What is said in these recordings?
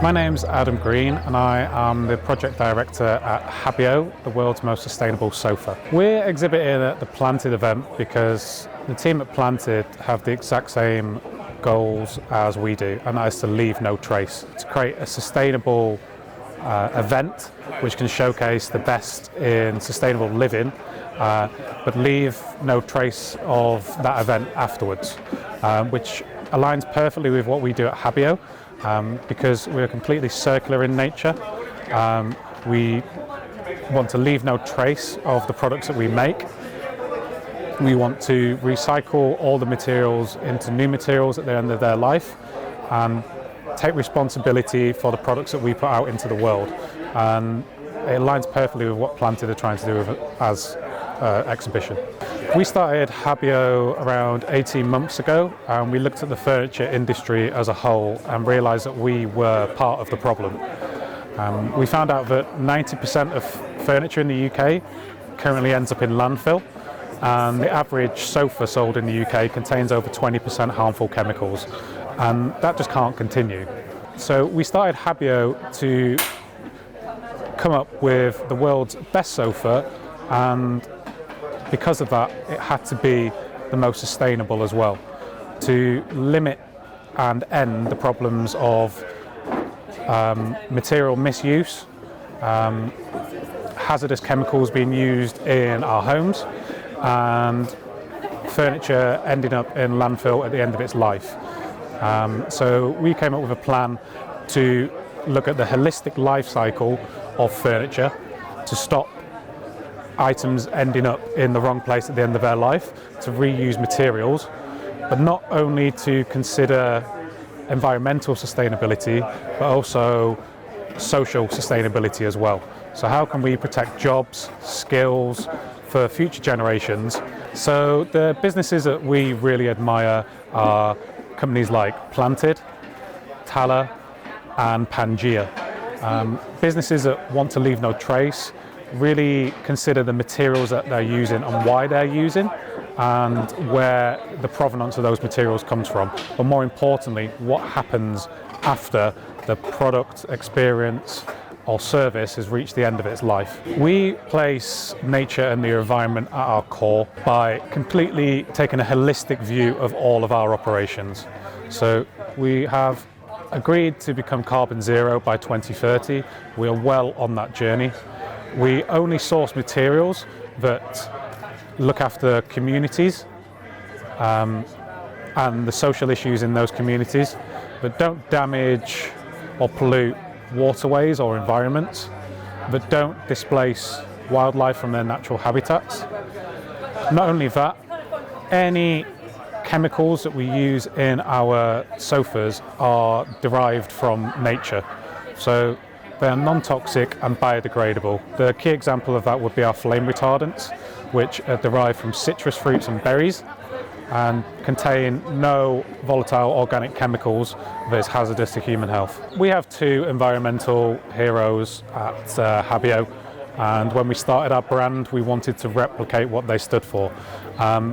My name's Adam Green and I am the project director at Habio, the world's most sustainable sofa. We're exhibiting at the Planted event because the team at Planted have the exact same goals as we do, and that is to leave no trace, to create a sustainable event which can showcase the best in sustainable living, but leave no trace of that event afterwards, which aligns perfectly with what we do at Habio. Because we're completely circular in nature. We want to leave no trace of the products that we make. We want to recycle all the materials into new materials at the end of their life and take responsibility for the products that we put out into the world. And it aligns perfectly with what Planted are trying to do as exhibition. We started Habbio around 18 months ago, and we looked at the furniture industry as a whole and realised that we were part of the problem. We found out that 90% of furniture in the UK currently ends up in landfill, and the average sofa sold in the UK contains over 20% harmful chemicals, and that just can't continue. So we started Habbio to come up with the world's best sofa, and because of that, it had to be the most sustainable as well, to limit and end the problems of material misuse, hazardous chemicals being used in our homes, and furniture ending up in landfill at the end of its life. So we came up with a plan to look at the holistic life cycle of furniture to stop items ending up in the wrong place at the end of their life, to reuse materials, but not only to consider environmental sustainability, but also social sustainability as well. So how can we protect jobs, skills for future generations? So the businesses that we really admire are companies like Planted, Tala and Pangea. Businesses that want to leave no trace, really consider the materials that they're using and why they're using and where the provenance of those materials comes from. But more importantly, what happens after the product, experience or service has reached the end of its life. We place nature and the environment at our core by completely taking a holistic view of all of our operations. So we have agreed to become carbon zero by 2030. We are well on that journey. We only source materials that look after communities and the social issues in those communities, that don't damage or pollute waterways or environments, that don't displace wildlife from their natural habitats. Not only that, any chemicals that we use in our sofas are derived from nature. So they are non-toxic and biodegradable. The key example of that would be our flame retardants, which are derived from citrus fruits and berries and contain no volatile organic chemicals that is hazardous to human health. We have two environmental heroes at Habio, and when we started our brand we wanted to replicate what they stood for.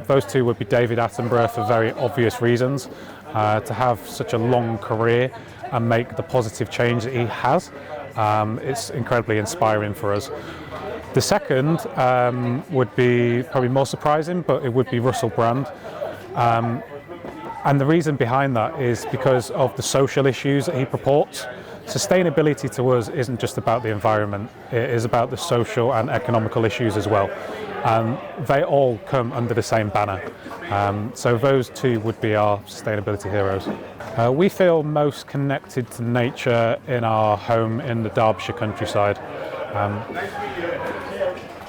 Those two would be David Attenborough for very obvious reasons, to have such a long career and make the positive change that he has. It's incredibly inspiring for us. The second would be probably more surprising, but it would be Russell Brand. And the reason behind that is because of the social issues that he purports. Sustainability to us isn't just about the environment, it is about the social and economical issues as well. And they all come under the same banner. So those two would be our sustainability heroes. We feel most connected to nature in our home in the Derbyshire countryside.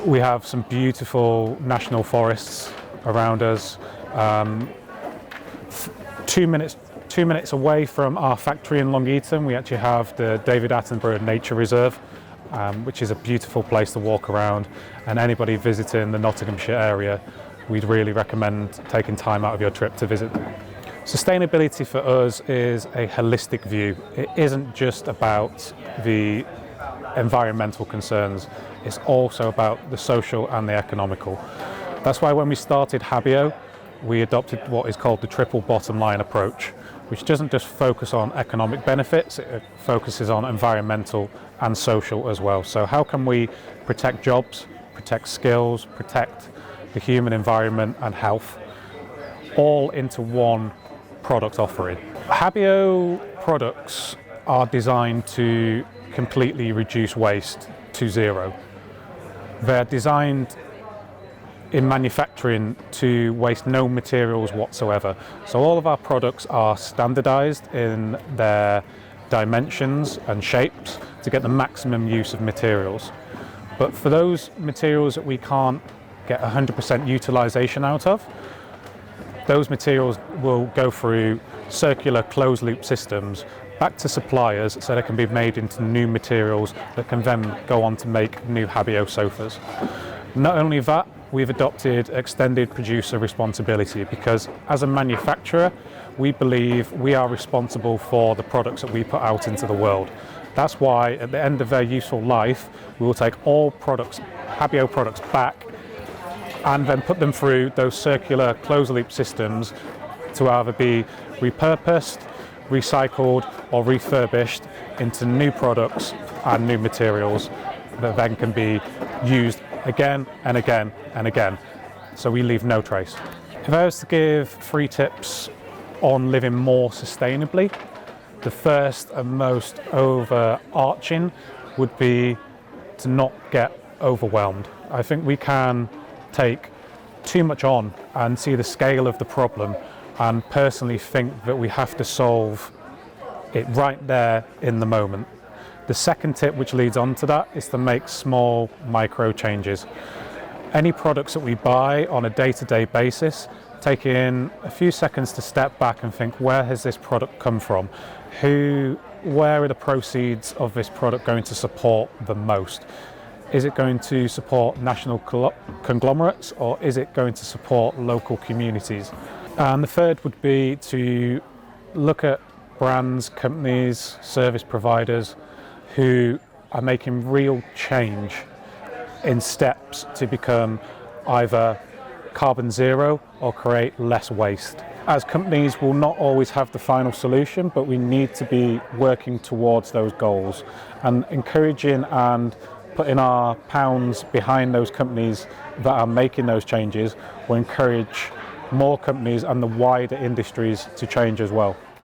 We have some beautiful national forests around us. 2 minutes away from our factory in Long Eaton, we actually have the David Attenborough Nature Reserve, which is a beautiful place to walk around, and anybody visiting the Nottinghamshire area, we'd really recommend taking time out of your trip to visit. Sustainability for us is a holistic view. It isn't just about the environmental concerns, it's also about the social and the economical. That's why when we started Habio, we adopted what is called the triple bottom line approach, which doesn't just focus on economic benefits, it focuses on environmental and social as well. So how can we protect jobs, protect skills, protect the human environment and health, all into one product offering. Habio products are designed to completely reduce waste to zero. They're designed in manufacturing to waste no materials whatsoever. So all of our products are standardized in their dimensions and shapes to get the maximum use of materials. But for those materials that we can't get 100% utilization out of, those materials will go through circular closed loop systems back to suppliers so they can be made into new materials that can then go on to make new Habio sofas. Not only that, we've adopted extended producer responsibility because as a manufacturer, we believe we are responsible for the products that we put out into the world. That's why at the end of their useful life, we will take all products, Habio products back and then put them through those circular closed loop systems to either be repurposed, recycled or refurbished into new products and new materials that then can be used again and again and again. So we leave no trace. If I was to give 3 tips on living more sustainably, the first and most overarching would be to not get overwhelmed. I think we can take too much on and see the scale of the problem and personally think that we have to solve it right there in the moment. The second tip, which leads on to that, is to make small micro changes. Any products that we buy on a day-to-day basis, taking a few seconds to step back and think, where has this product come from? Where are the proceeds of this product going to support the most? Is it going to support national conglomerates or is it going to support local communities? And the third would be to look at brands, companies, service providers who are making real change in steps to become either carbon zero or create less waste. As companies, we'll not always have the final solution, but we need to be working towards those goals and encouraging and putting our pounds behind those companies that are making those changes will encourage more companies and the wider industries to change as well.